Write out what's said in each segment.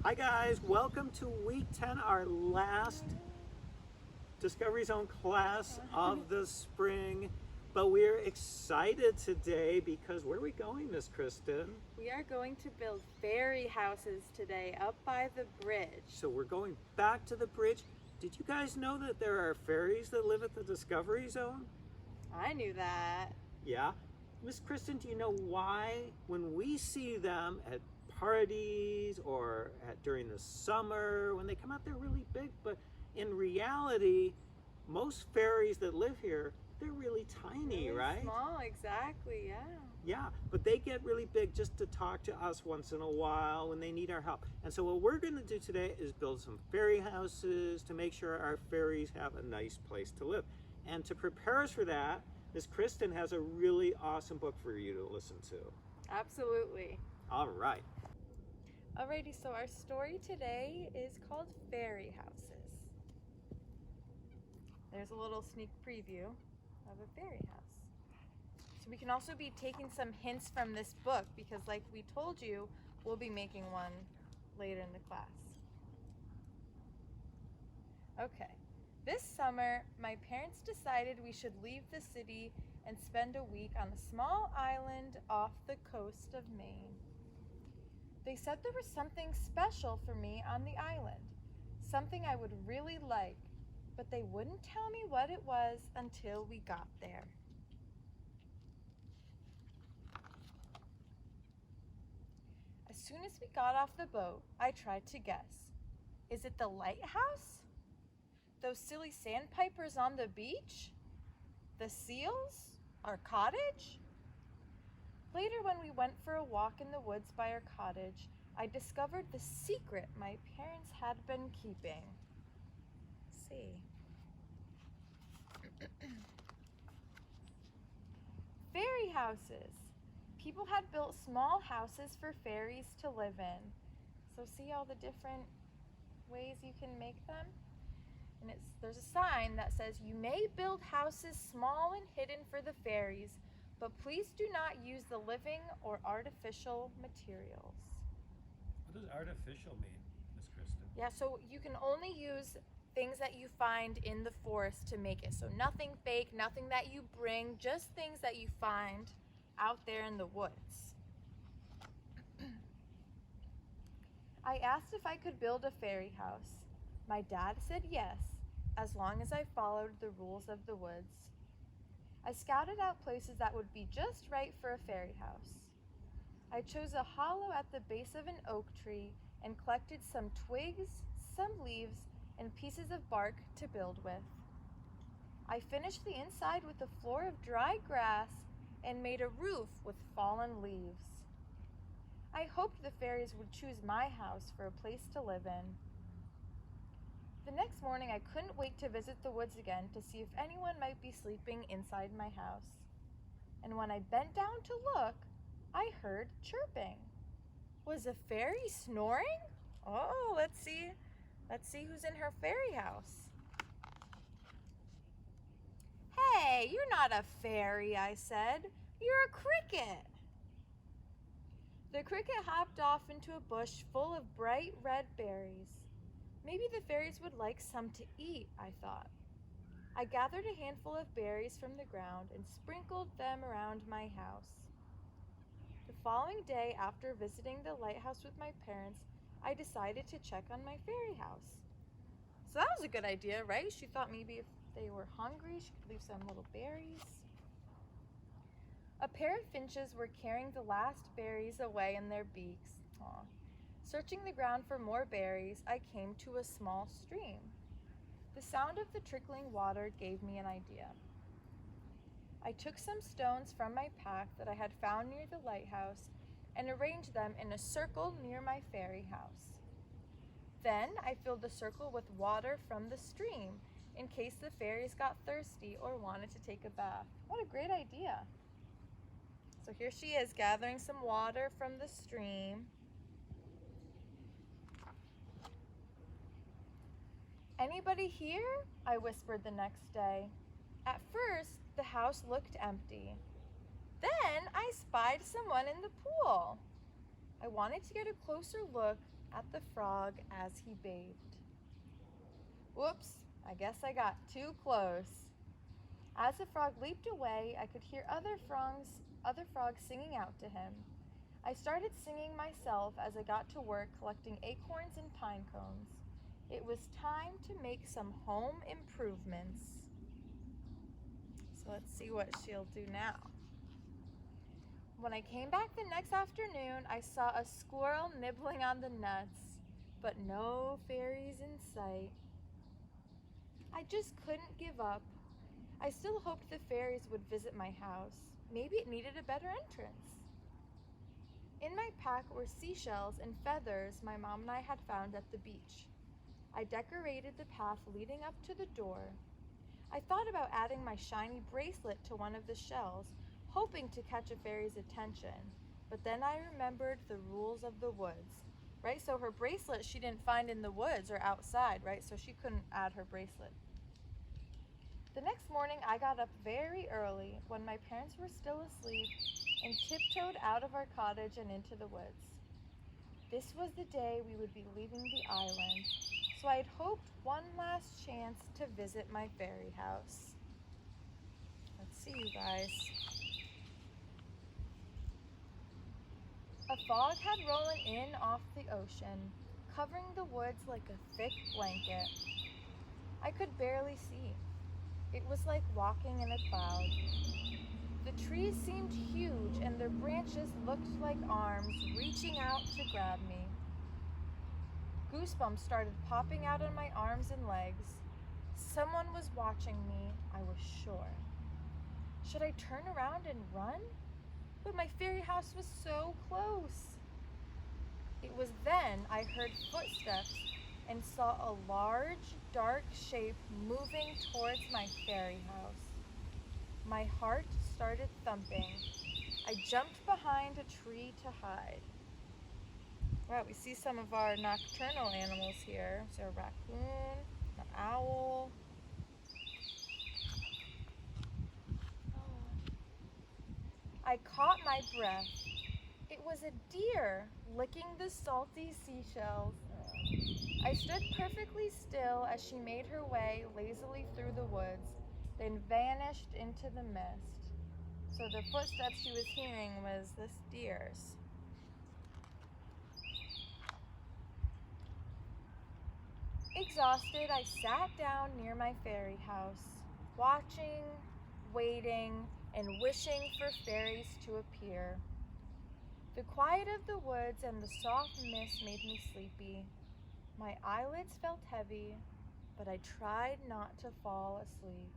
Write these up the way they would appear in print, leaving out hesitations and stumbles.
Hi guys, welcome to week 10, our last Discovery Zone class of the spring. But we're excited today because where are we going, Miss Kristen? We are going to build fairy houses today up by the bridge. So we're going back to the bridge. Did you guys know that there are fairies that live at the Discovery Zone? I knew that. Yeah. Miss Kristen, do you know why when we see them at parties or during the summer, when they come out, they're really big, but in reality, most fairies that live here, they're really tiny, Really right? small, exactly, yeah. Yeah, but they get really big just to talk to us once in a while when they need our help. And so what we're going to do today is build some fairy houses to make sure our fairies have a nice place to live. And to prepare us for that, Miss Kristen has a really awesome book for you to listen to. Absolutely. All right. Alrighty, so our story today is called Fairy Houses. There's a little sneak preview of a fairy house. So we can also be taking some hints from this book because like we told you, we'll be making one later in the class. Okay. This summer, my parents decided we should leave the city and spend a week on a small island off the coast of Maine. They said there was something special for me on the island, something I would really like, but they wouldn't tell me what it was until we got there. As soon as we got off the boat, I tried to guess. Is it the lighthouse? Those silly sandpipers on the beach? The seals? Our cottage? Later, when we went for a walk in the woods by our cottage, I discovered the secret my parents had been keeping. Let's see. Fairy houses. People had built small houses for fairies to live in. So see all the different ways you can make them? And there's a sign that says, "You may build houses small and hidden for the fairies, but please do not use the living or artificial materials." What does artificial mean, Miss Kristen? Yeah, so you can only use things that you find in the forest to make it. So nothing fake, nothing that you bring, just things that you find out there in the woods. I asked if I could build a fairy house. My dad said yes, as long as I followed the rules of the woods. I scouted out places that would be just right for a fairy house. I chose a hollow at the base of an oak tree and collected some twigs, some leaves, and pieces of bark to build with. I finished the inside with a floor of dry grass and made a roof with fallen leaves. I hoped the fairies would choose my house for a place to live in. The next morning, I couldn't wait to visit the woods again to see if anyone might be sleeping inside my house. And when I bent down to look, I heard chirping. Was a fairy snoring? Oh, let's see. Let's see who's in her fairy house. Hey, you're not a fairy, I said. You're a cricket. The cricket hopped off into a bush full of bright red berries. Maybe the fairies would like some to eat, I thought. I gathered a handful of berries from the ground and sprinkled them around my house. The following day, after visiting the lighthouse with my parents, I decided to check on my fairy house. So that was a good idea, right? She thought maybe if they were hungry, she could leave some little berries. A pair of finches were carrying the last berries away in their beaks. Aw. Searching the ground for more berries, I came to a small stream. The sound of the trickling water gave me an idea. I took some stones from my pack that I had found near the lighthouse and arranged them in a circle near my fairy house. Then I filled the circle with water from the stream in case the fairies got thirsty or wanted to take a bath. What a great idea! So here she is gathering some water from the stream. "Anybody here?" I whispered the next day. At first, the house looked empty. Then I spied someone in the pool. I wanted to get a closer look, at the frog as he bathed. Whoops, I guess I got too close. As the frog leaped away, I could hear other frogs singing out to him. I started singing myself as I got to work collecting acorns and pine cones. It was time to make some home improvements. So let's see what she'll do now. When I came back the next afternoon, I saw a squirrel nibbling on the nuts, but no fairies in sight. I just couldn't give up. I still hoped the fairies would visit my house. Maybe it needed a better entrance. In my pack were seashells and feathers my mom and I had found at the beach. I decorated the path leading up to the door. I thought about adding my shiny bracelet to one of the shells, hoping to catch a fairy's attention, but then I remembered the rules of the woods, right? So her bracelet she didn't find in the woods or outside, right? So she couldn't add her bracelet. The next morning I got up very early when my parents were still asleep and tiptoed out of our cottage and into the woods. This was the day we would be leaving the island, so I had hoped one last chance to visit my fairy house. Let's see, you guys. A fog had rollen in off the ocean, covering the woods like a thick blanket. I could barely see. It was like walking in a cloud. The trees seemed huge and their branches looked like arms reaching out to grab me. Goosebumps started popping out on my arms and legs. Someone was watching me, I was sure. Should I turn around and run? But my fairy house was so close. It was then I heard footsteps and saw a large, dark shape moving towards my fairy house. My heart started thumping. I jumped behind a tree to hide. Wow, we see some of our nocturnal animals here. So a raccoon, an owl. I caught my breath. It was a deer licking the salty seashells. I stood perfectly still as she made her way lazily through the woods, then vanished into the mist. So the footsteps she was hearing was this deer's. Exhausted, I sat down near my fairy house, watching, waiting, and wishing for fairies to appear. The quiet of the woods and the soft mist made me sleepy. My eyelids felt heavy, but I tried not to fall asleep.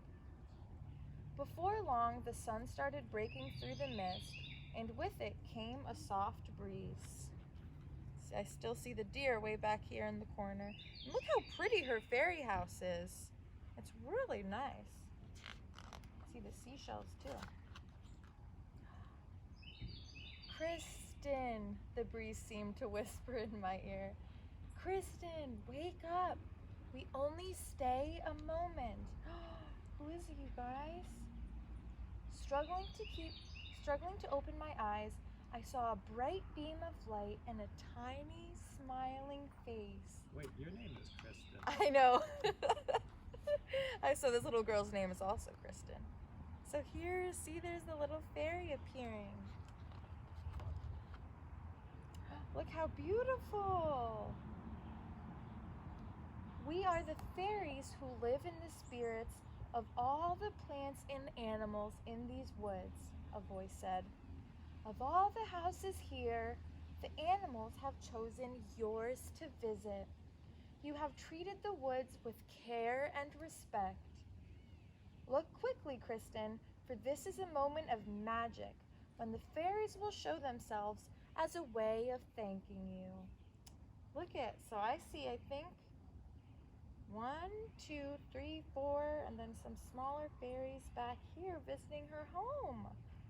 Before long, the sun started breaking through the mist, and with it came a soft breeze. I still see the deer way back here in the corner. And look how pretty her fairy house is. It's really nice. See the seashells too. Kristen, the breeze seemed to whisper in my ear. Kristen, wake up. We only stay a moment. Who is it, you guys? Struggling to open my eyes, I saw a bright beam of light and a tiny smiling face. Wait, your name is Kristen. I know. So this little girl's name is also Kristen. So here, see, there's the little fairy appearing. Look how beautiful. We are the fairies who live in the spirits of all the plants and animals in these woods, a voice said. Of all the houses here, the animals have chosen yours to visit. You have treated the woods with care and respect. Look quickly, Kristen, for this is a moment of magic when the fairies will show themselves as a way of thanking you. Look at, so I see, I think, 1, 2, 3, 4, and then some smaller fairies back here visiting her home.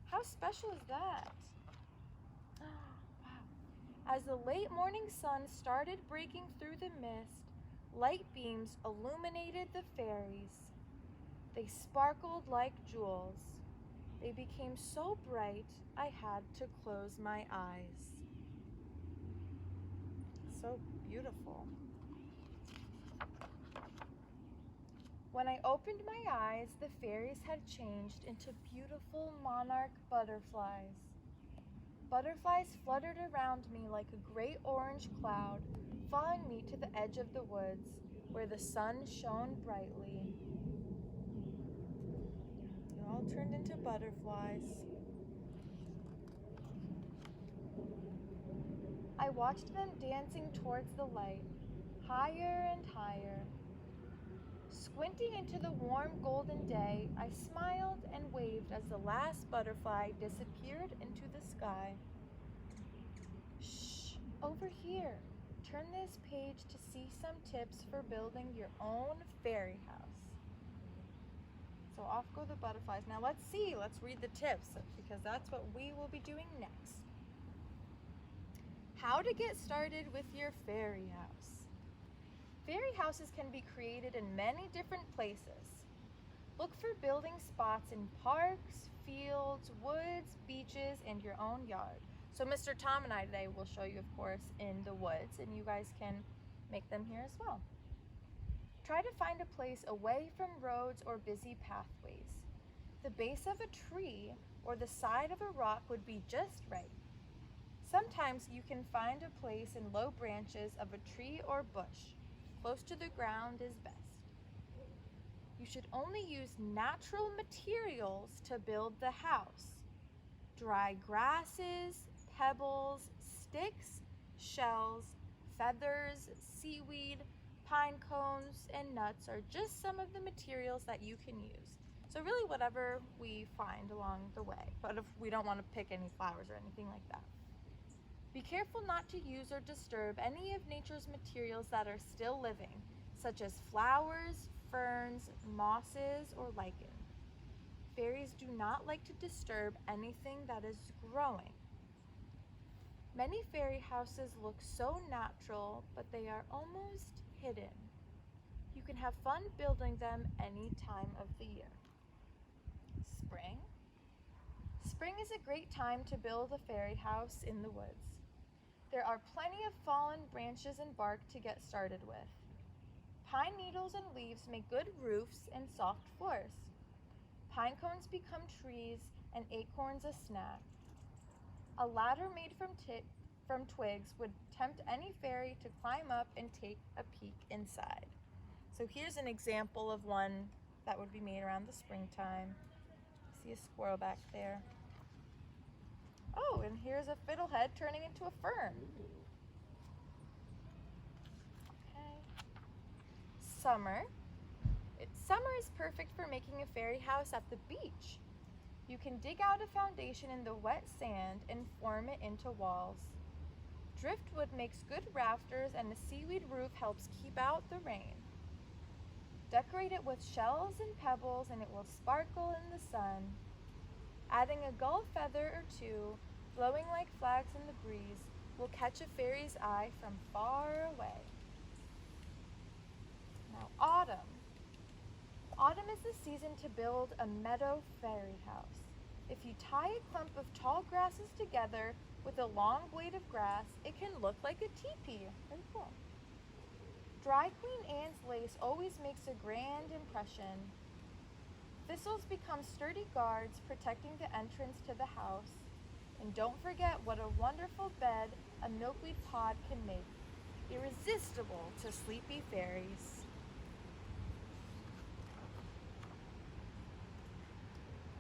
How special is that? Wow. As the late morning sun started breaking through the mist, light beams illuminated the fairies. They sparkled like jewels. They became so bright, I had to close my eyes. so beautiful. When I opened my eyes, the fairies had changed into beautiful monarch butterflies. Butterflies fluttered around me like a great orange cloud, following me to the edge of the woods, where the sun shone brightly. They all turned into butterflies. I watched them dancing towards the light, higher and higher. Squinting into the warm golden day, I smiled and waved as the last butterfly disappeared into the sky. Shh, over here. Turn this page to see some tips for building your own fairy house. So off go the butterflies. Now let's read the tips, because that's what we will be doing next. How to get started with your fairy house. Fairy houses can be created in many different places. Look for building spots in parks, fields, woods, beaches, and your own yard. So Mr. Tom and I today will show you, of course, in the woods, and you guys can make them here as well. Try to find a place away from roads or busy pathways. The base of a tree or the side of a rock would be just right. Sometimes you can find a place in low branches of a tree or bush. Close to the ground is best. You should only use natural materials to build the house. Dry grasses, pebbles, sticks, shells, feathers, seaweed, pine cones, and nuts are just some of the materials that you can use. So really whatever we find along the way, but if we don't want to pick any flowers or anything like that. Be careful not to use or disturb any of nature's materials that are still living, such as flowers, ferns, mosses, or lichen. Fairies do not like to disturb anything that is growing. Many fairy houses look so natural, but they are almost hidden. You can have fun building them any time of the year. Spring. Spring is a great time to build a fairy house in the woods. There are plenty of fallen branches and bark to get started with. Pine needles and leaves make good roofs and soft floors. Pine cones become trees and acorns a snack. A ladder made from twigs would tempt any fairy to climb up and take a peek inside. So here's an example of one that would be made around the springtime. See a squirrel back there. Oh, and here's a fiddlehead turning into a fern. Okay. Summer. Summer is perfect for making a fairy house at the beach. You can dig out a foundation in the wet sand and form it into walls. Driftwood makes good rafters, and a seaweed roof helps keep out the rain. Decorate it with shells and pebbles, and it will sparkle in the sun. Adding a gull feather or two, blowing like flags in the breeze, will catch a fairy's eye from far away. Now, autumn. Autumn is the season to build a meadow fairy house. If you tie a clump of tall grasses together with a long blade of grass, it can look like a teepee. Very cool. Dry Queen Anne's lace always makes a grand impression. Thistles become sturdy guards protecting the entrance to the house. And don't forget what a wonderful bed a milkweed pod can make. Irresistible to sleepy fairies.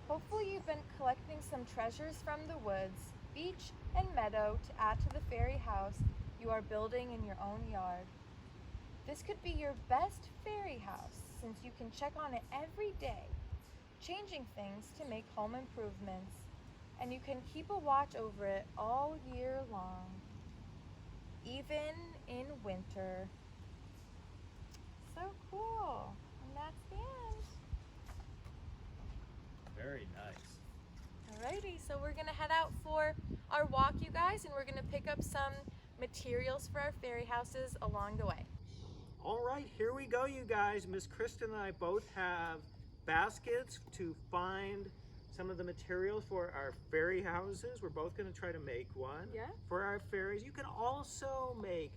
Hopefully you've been collecting some treasures from the woods, beach, and meadow to add to the fairy house you are building in your own yard. This could be your best fairy house, since you can check on it every day, changing things to make home improvements, and you can keep a watch over it all year long, even in winter. So cool. And that's the end. Very nice. Alrighty, so we're gonna head out for our walk, you guys, and we're gonna pick up some materials for our fairy houses along the way. All right, here we go, you guys. Miss Kristen and I both have baskets to find some of the materials for our fairy houses. We're both going to try to make one Yeah. for our fairies. You can also make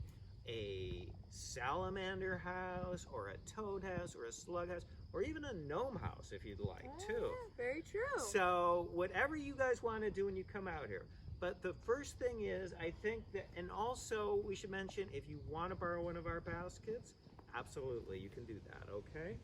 a salamander house or a toad house or a slug house or even a gnome house if you'd like too. Very true. So whatever you guys want to do when you come out here. But the first thing is, I think that, and also we should mention, if you want to borrow one of our baskets, absolutely, you can do that, okay?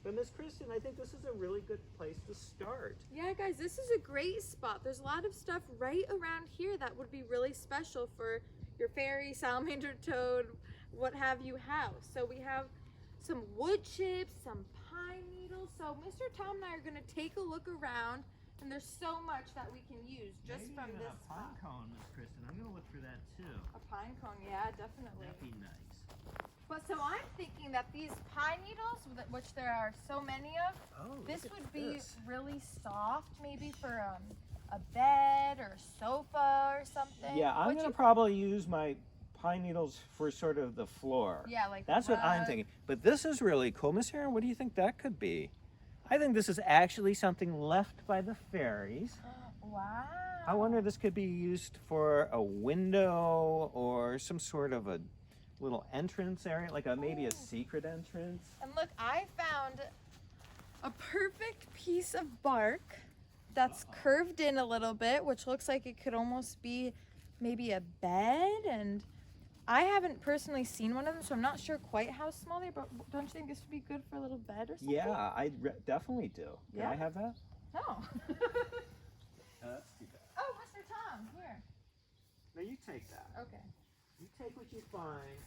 But Miss Kristen, I think this is a really good place to start. Yeah, guys, this is a great spot. There's a lot of stuff right around here that would be really special for your fairy, salamander, toad, what have you house. So we have some wood chips, some pine needles. So Mr. Tom and I are going to take a look around, and there's so much that we can use just Maybe from even this a pine spot. cone, Miss Kristen. I'm going to look for that too. A pine cone, yeah, definitely. That'd be nice. But so I'm thinking that these pine needles, which there are so many of, Oh, this look at would be this. really soft, maybe for a bed or sofa or something. Yeah, I'm What going to you- probably use my pine needles for sort of the floor. Yeah, like That's what I'm rug. thinking. But this is really cool. Miss Aaron, what do you think that could be? I think this is actually something left by the fairies. Wow. I wonder if this could be used for a window or some sort of a little entrance area, like maybe a Ooh. secret entrance. And look, I found a perfect piece of bark that's curved in a little bit, which looks like it could almost be maybe a bed. And I haven't personally seen one of them, so I'm not sure quite how small they are, but don't you think this would be good for a little bed or something? Yeah, I definitely do. Can Yeah? I have that? No. That's too bad. Oh, Mr. Tom, here. No, you take that. Okay. You take what you find.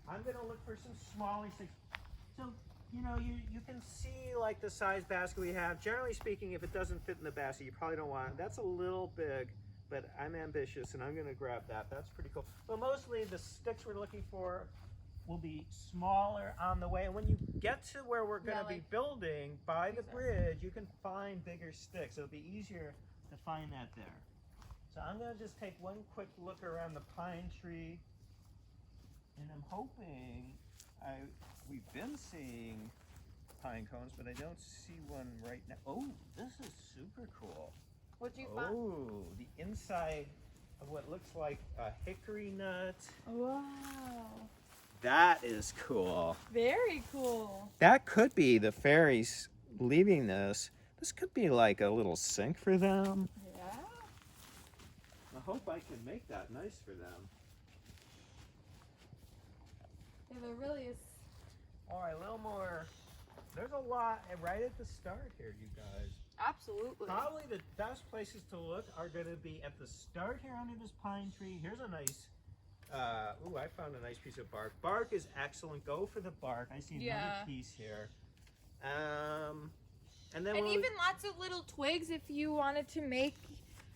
I'm gonna look for some smaller sticks. So, you know, you can see like the size basket we have. Generally speaking, if it doesn't fit in the basket, you probably don't want it. That's a little big, but I'm ambitious and I'm gonna grab that. That's pretty cool. But mostly the sticks we're looking for will be smaller on the way. And when you get to where we're gonna be like building by the exactly. bridge, you can find bigger sticks. It'll be easier to find that there. So I'm gonna just take one quick look around the pine tree. And I'm hoping, we've been seeing pine cones, but I don't see one right now. Oh, this is super cool. What'd you find? Oh, the inside of what looks like a hickory nut. Wow. That is cool. Very cool. That could be the fairies leaving this. This could be like a little sink for them. Yeah. I hope I can make that nice for them. Yeah, there really is. All right, a little more. There's a lot right at the start here, you guys. Absolutely. Probably the best places to look are going to be at the start here under this pine tree. Here's a nice, ooh, I found a nice piece of bark. Bark is excellent. Go for the bark. I see another Yeah. piece here. And then And we'll- even lots of little twigs if you wanted to make,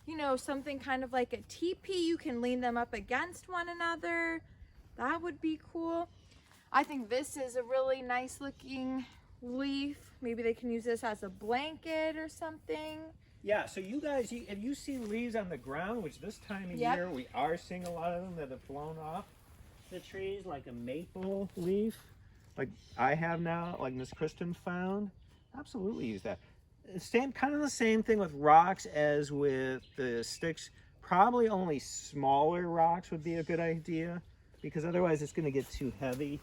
you know, something kind of like a teepee. You can lean them up against one another. That would be cool. I think this is a really nice looking leaf. Maybe they can use this as a blanket or something. yeah, so you guys, if you see leaves on the ground, which this time of Yep. year we are seeing a lot of them that have blown off the trees, like a maple leaf, like I have now, like Miss Kristen found, absolutely use that. Same, kind of the same thing with rocks as with the sticks. Probably only smaller rocks would be a good idea because otherwise it's going to get too heavy.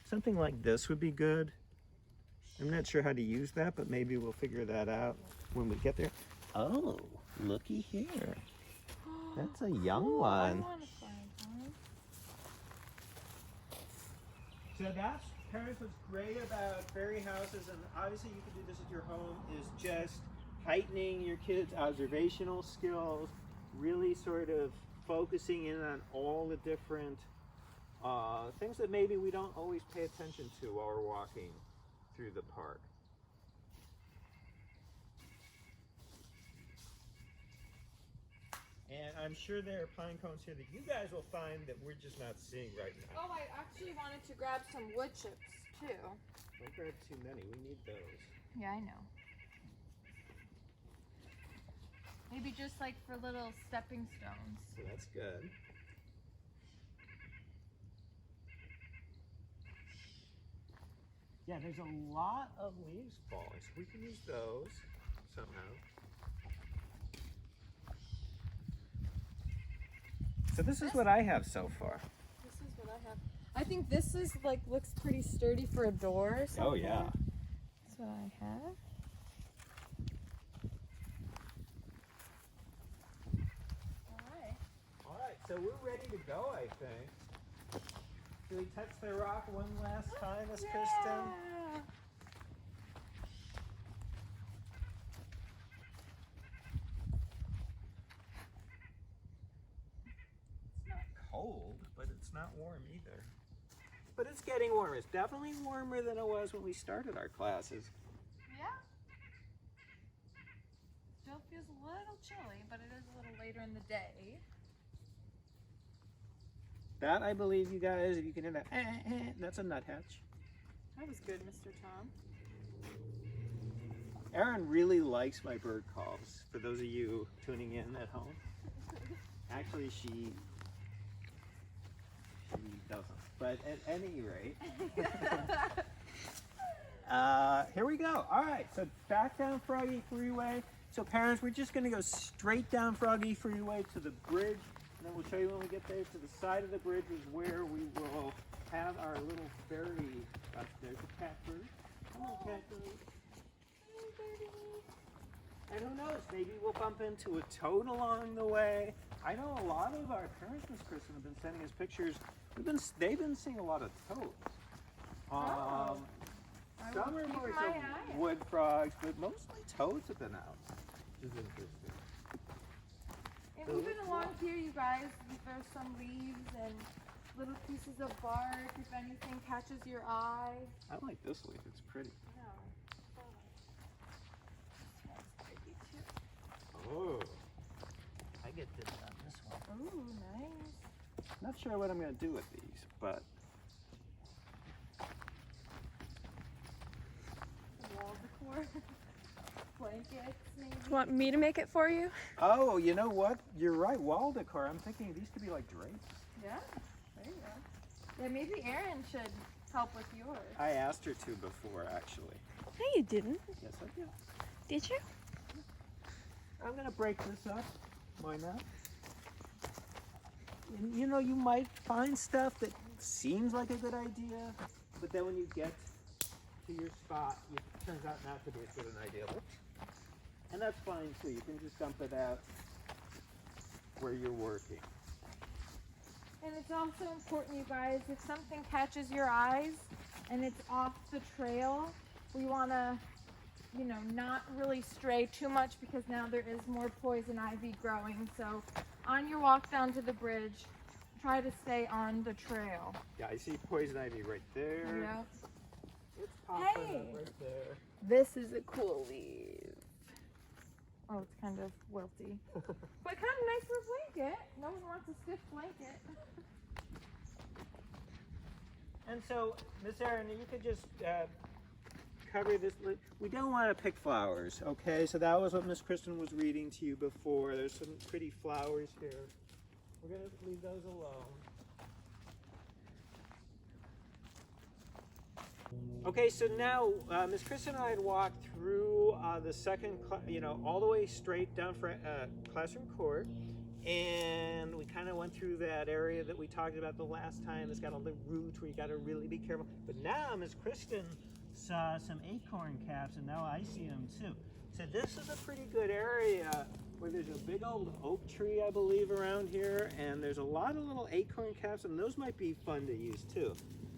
Something like this would be good. I'm not sure how to use that, but maybe we'll figure that out when we get there. Oh, looky here. That's a young Ooh, one. I want to find one. So that's parents what's great about fairy houses, and obviously you can do this at your home, is just heightening your kids' observational skills, really sort of focusing in on all the different things that maybe we don't always pay attention to while we're walking through the park. And I'm sure there are pine cones here that you guys will find that we're just not seeing right now. Oh, I actually wanted to grab some wood chips too. Don't grab too many, we need those. Yeah, I know. Maybe just like for little stepping stones. So that's good. Yeah, there's a lot of leaves falling, so we can use those somehow. So this is what I have so far. This is what I have. I think this is like looks pretty sturdy for a door or something. Oh yeah. That's what I have. Alright. All right, so we're ready to go, I think. Should we touch the rock one last time, Miss Kristen? It's not cold, but it's not warm either. But it's getting warmer. It's definitely warmer than it was when we started our classes. Yeah. Still feels a little chilly, but it is a little later in the day. That, I believe, you guys, if you can hear that, that's a nuthatch. That was good, Mr. Tom. Erin really likes my bird calls, for those of you tuning in at home. Actually, she doesn't. But at any rate, here we go. All right, so back down Froggy Freeway. So parents, we're just gonna go straight down Froggy Freeway to the bridge, and then we'll show you when we get there. To the side of the bridge is where we will have our little ferry. There's a catbird. Hello, catbird. And who knows, maybe we'll bump into a toad along the way. I know a lot of our parents, Miss Kristen, have been sending us pictures. They've been seeing a lot of toads. Some are more of wood frogs, but mostly toads have been out, which is interesting. And even along here, you guys, there's some leaves and little pieces of bark if anything catches your eye. I like this leaf, it's pretty. Oh, I get this on this one. Ooh, nice. Not sure what I'm going to do with these, but Wall decor. Blankets, maybe. Want me to make it for you? oh, you know what? You're right, wall decor. I'm thinking these could be like drapes. Yeah, there you go. Yeah, maybe Erin should help with yours. I asked her to before, actually. No, you didn't. Yes, I did. Did you? I'm gonna break this up. Why not? And, you know, you might find stuff that seems like a good idea, but then when you get to your spot, it turns out not to be as good an idea. And that's fine too. You can just dump it out where you're working. And it's also important, you guys, if something catches your eyes and it's off the trail, we want to, you know, not really stray too much because now there is more poison ivy growing. So on your walk down to the bridge, try to stay on the trail. Yeah, I see poison ivy right there. Yeah. It's popping Hey! up right there. This is a cool leaf. Oh, it's kind of wilty. But kind of nice for a blanket. No one wants a stiff blanket. And so, Miss Erin, you could just cover this. We don't want to pick flowers, okay? So that was what Miss Kristen was reading to you before. There's some pretty flowers here. We're going to leave those alone. Okay, so now Miss Kristen and I had walked through the second, all the way straight down for classroom court, and we kind of went through that area that we talked about the last time. It's got all the roots where you got to really be careful. But now Miss Kristen saw some acorn caps, and now I see them too. So this is a pretty good area where there's a big old oak tree, I believe, around here, and there's a lot of little acorn caps, and those might be fun to use too.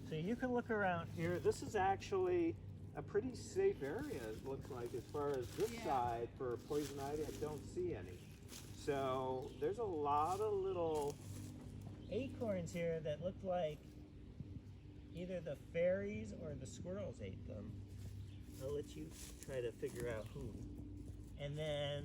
So you can look around here. This is actually a pretty safe area, it looks like, as far as this side for poison ivy. I don't see any. So there's a lot of little acorns here that look like either the fairies or the squirrels ate them. I'll let you try to figure out who. And then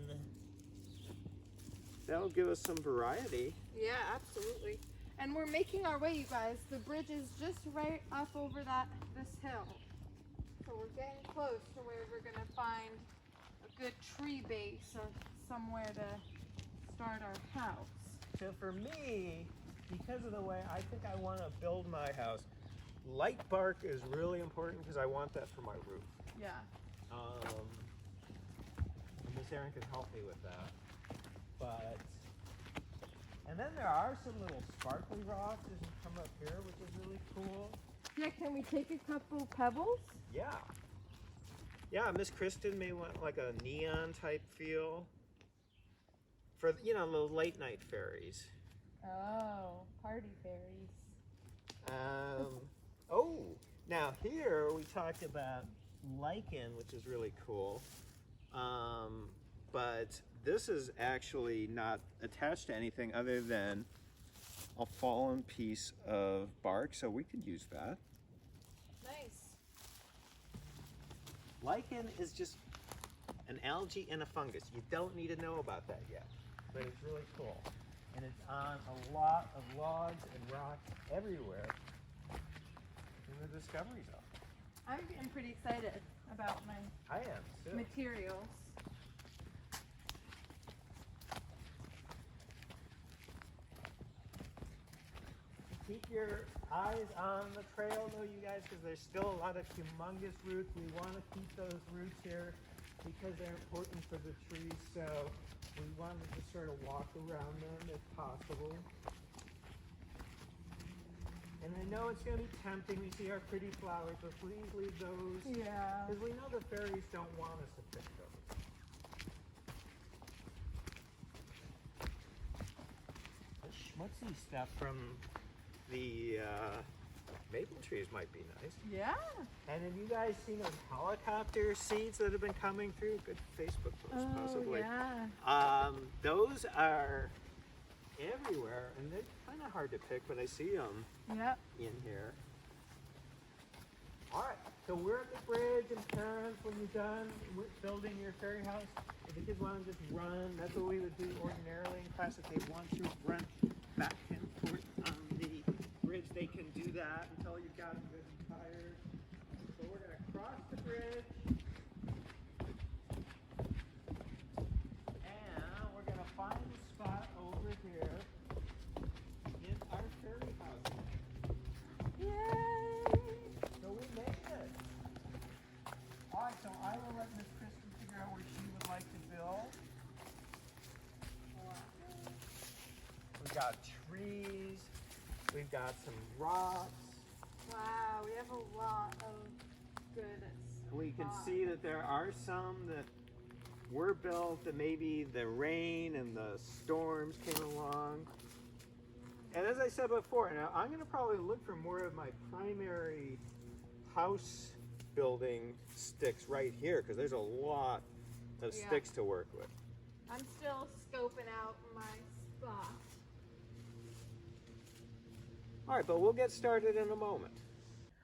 that'll give us some variety. Yeah, absolutely. And we're making our way, you guys. The bridge is just right up over this hill. So we're getting close to where we're gonna find a good tree base or somewhere to start our house. So for me, because of the way I think I want to build my house, light bark is really important because I want that for my roof. Yeah. Miss Erin can help me with that. But And then there are some little sparkly rocks as you come up here, which is really cool. Yeah, can we take a couple pebbles? Yeah. Yeah, Miss Kristen may want like a neon type feel for, you know, those late night fairies. Oh, party fairies. Oh, now here we talked about lichen, which is really cool. But this is actually not attached to anything other than a fallen piece of bark, so we could use that. Nice. Lichen is just an algae and a fungus. You don't need to know about that yet, but it's really cool. And it's on a lot of logs and rocks everywhere in the Discovery Zone. I'm getting pretty excited about my I am too. materials. Keep your eyes on the trail though, you guys, because there's still a lot of humongous roots. We want to keep those roots here because they're important for the trees, so we wanted to sort of walk around them if possible. And I know it's going to be tempting. We see our pretty flowers, but please leave those. Yeah. Because we know the fairies don't want us to pick those. The schmutzy stuff from the maple trees might be nice. Yeah. And have you guys seen those helicopter seeds that have been coming through? Good Facebook post, possibly. Yeah. Those are everywhere, and they're kind of hard to pick, but I see them Yep. in here. All right, so we're at the bridge, and parents, when you're done building your fairy house, if the kids want to just run, that's what we would do ordinarily in class. If they want to run back and forth on the bridge, they can do that until you've got them good and tired. So we're going to cross the bridge, and we're going to find a spot over here in our fairy house. Yay! So we made it. All right, so I will let Miss Kristen figure out where she would like to build. We've got trees. We've got some rocks. Wow, we have a lot of good We can spots. see that there are some that were built that maybe the rain and the storms came along. And as I said before, now I'm going to probably look for more of my primary house building sticks right here because there's a lot of Yeah. sticks to work with. I'm still scoping out my spot. All right, but we'll get started in a moment.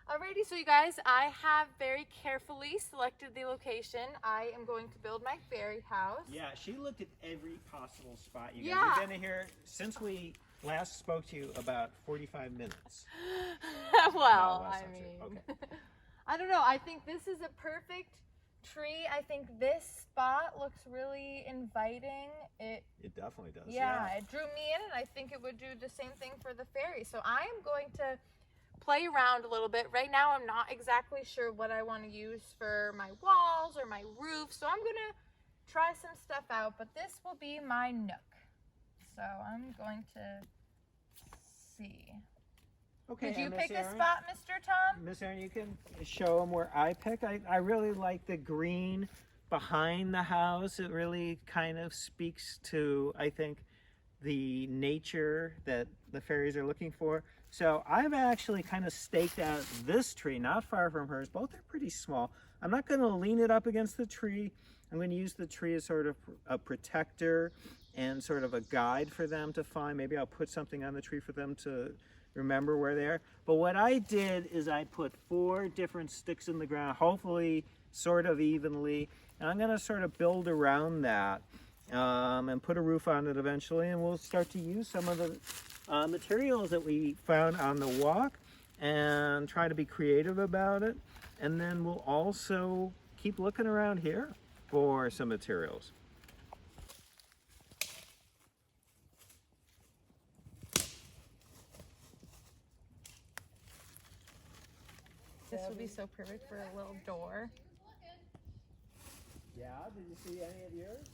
Alrighty, so you guys, I have very carefully selected the location. I am going to build my fairy house. Yeah, she looked at every possible spot. You guys Yeah. have been in here since we last spoke to you about 45 minutes. Well, No, that's I not true. mean, Okay. I don't know. I think this is a perfect tree. I think this spot looks really inviting. It It definitely does. Yeah, it drew me in, and I think it would do the same thing for the fairy. So I am going to play around a little bit. Right now, I'm not exactly sure what I want to use for my walls or my roof, so I'm going to try some stuff out, but this will be my nook. So I'm going to see. Okay. Did you and Miss pick a Erin? spot, Mr. Tom? Miss Erin, you can show them where I pick. I really like the green behind the house. It really kind of speaks to, I think, the nature that the fairies are looking for. So I've actually kind of staked out this tree, not far from hers. Both are pretty small. I'm not going to lean it up against the tree. I'm going to use the tree as sort of a protector and sort of a guide for them to find. Maybe I'll put something on the tree for them to remember where they are. But what I did is I put 4 different sticks in the ground, hopefully sort of evenly. And I'm going to sort of build around that and put a roof on it eventually. And we'll start to use some of the materials that we found on the walk and try to be creative about it. And then we'll also keep looking around here for some materials. This would be so perfect for a little door. Yeah, did you see any of yours?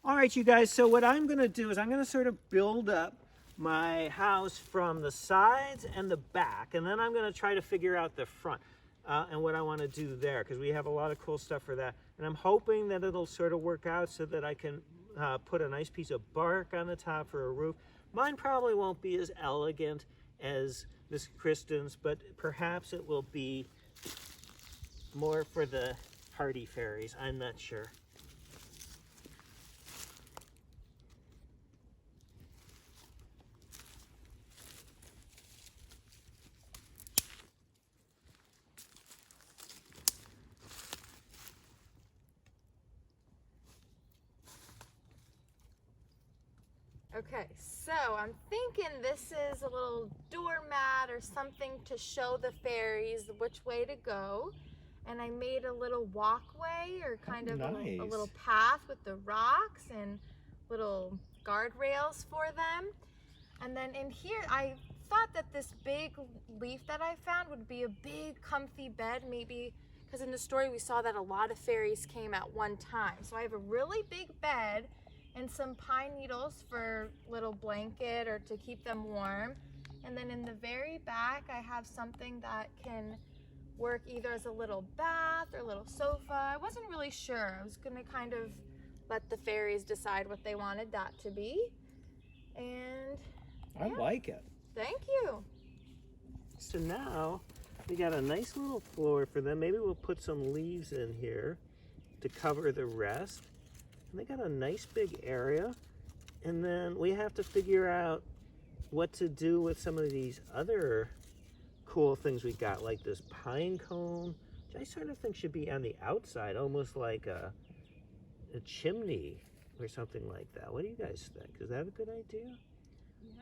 All right, you guys, so what I'm gonna do is I'm gonna sort of build up my house from the sides and the back, and then I'm gonna try to figure out the front and what I wanna do there, because we have a lot of cool stuff for that. And I'm hoping that it'll sort of work out so that I can put a nice piece of bark on the top for a roof. Mine probably won't be as elegant as Miss Kristen's, but perhaps it will be more for the party fairies. I'm not sure. Okay, so I'm thinking this is a little doormat or something to show the fairies which way to go. And I made a little walkway or kind of a little path with the rocks and little guardrails for them. And then in here, I thought that this big leaf that I found would be a big comfy bed, maybe because in the story we saw that a lot of fairies came at one time. So I have a really big bed and some pine needles for little blanket or to keep them warm. And then in the very back, I have something that can work either as a little bath or a little sofa. I wasn't really sure. I was gonna kind of let the fairies decide what they wanted that to be. And I like it. thank you. So now we got a nice little floor for them. Maybe we'll put some leaves in here to cover the rest. And they got a nice big area. And then we have to figure out what to do with some of these other cool things we got, like this pine cone, which I sort of think should be on the outside, almost like a chimney or something like that. What do you guys think? Is that a good idea? Yeah.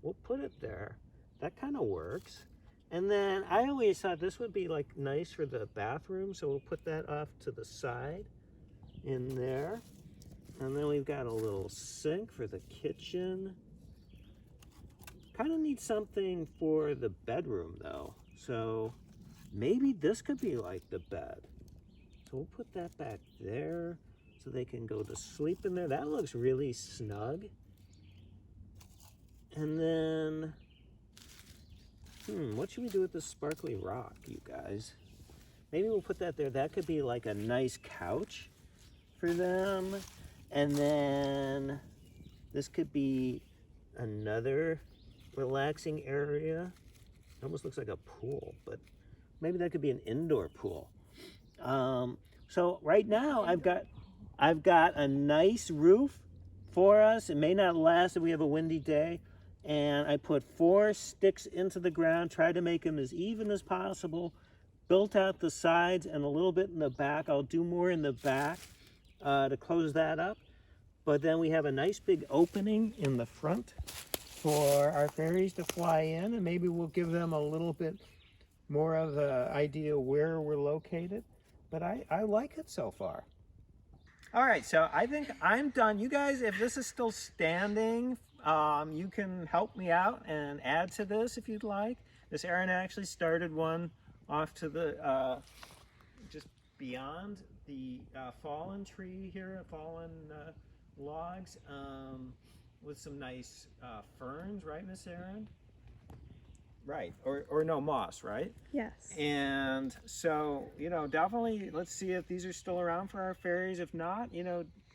We'll put it there. That kind of works. And then I always thought this would be like nice for the bathroom, so we'll put that off to the side in there. And then we've got a little sink for the kitchen. Kind of need something for the bedroom though. So maybe this could be like the bed. So we'll put that back there so they can go to sleep in there. That looks really snug. And then, what should we do with this sparkly rock, you guys? Maybe we'll put that there. That could be like a nice couch for them. And then this could be another relaxing area. It almost looks like a pool, but maybe that could be an indoor pool. So right now I've got a nice roof for us. It may not last if we have a windy day. And I put 4 sticks into the ground, tried to make them as even as possible, built out the sides and a little bit in the back. I'll do more in the back to close that up. But then we have a nice big opening in the front for our fairies to fly in, and maybe we'll give them a little bit more of the idea where we're located. But I like it so far. All right, so I think I'm done. You guys, if this is still standing, you can help me out and add to this if you'd like. Miss Erin actually started one off to the, just beyond the fallen tree here, fallen logs, with some nice ferns, right, Miss Erin? Right, or no, moss, right? Yes. And so, definitely let's see if these are still around for our fairies. If not,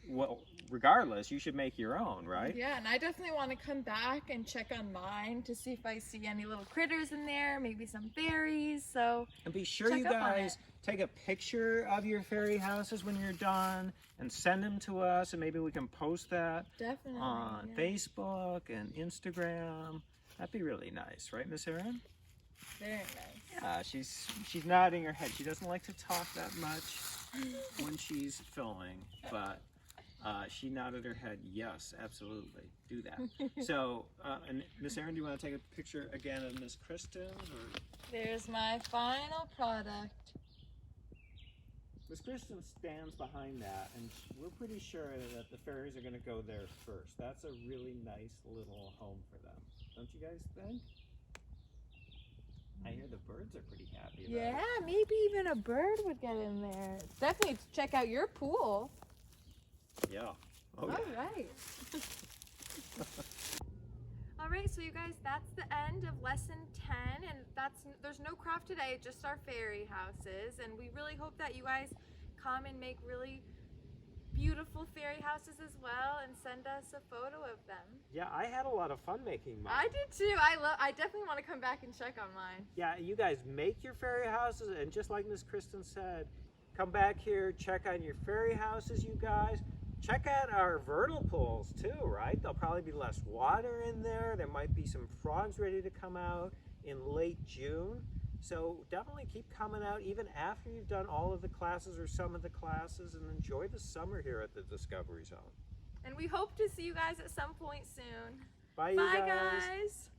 well, regardless, you should make your own, right? Yeah, and I definitely want to come back and check on mine to see if I see any little critters in there, maybe some fairies. So And be sure you guys take a picture of your fairy houses when you're done and send them to us, and maybe we can post that definitely on Facebook and Instagram. That'd be really nice, right, Miss Erin? Very nice. Yeah, she's nodding her head. She doesn't like to talk that much when she's filming, but she nodded her head. Yes, absolutely, do that. So, and Miss Erin, do you want to take a picture again of Miss Kristen? Or? There's my final product. Miss Kristen stands behind that, and we're pretty sure that the fairies are going to go there first. That's a really nice little home for them. Don't you guys think? I hear the birds are pretty happy about Yeah, it. maybe even a bird would get in there. Definitely check out your pool. Yeah. Oh, All right. All right, so you guys, that's the end of lesson 10, and there's no craft today, just our fairy houses, and we really hope that you guys come and make really beautiful fairy houses as well, and send us a photo of them. Yeah, I had a lot of fun making mine. I did too. I definitely want to come back and check on mine. Yeah, you guys make your fairy houses, and just like Miss Kristen said, come back here, check on your fairy houses, you guys. Check out our vernal pools too, right? There'll probably be less water in there. There might be some frogs ready to come out in late June. So definitely keep coming out even after you've done all of the classes or some of the classes, and enjoy the summer here at the Discovery Zone. And we hope to see you guys at some point soon. Bye, you Bye, guys. guys.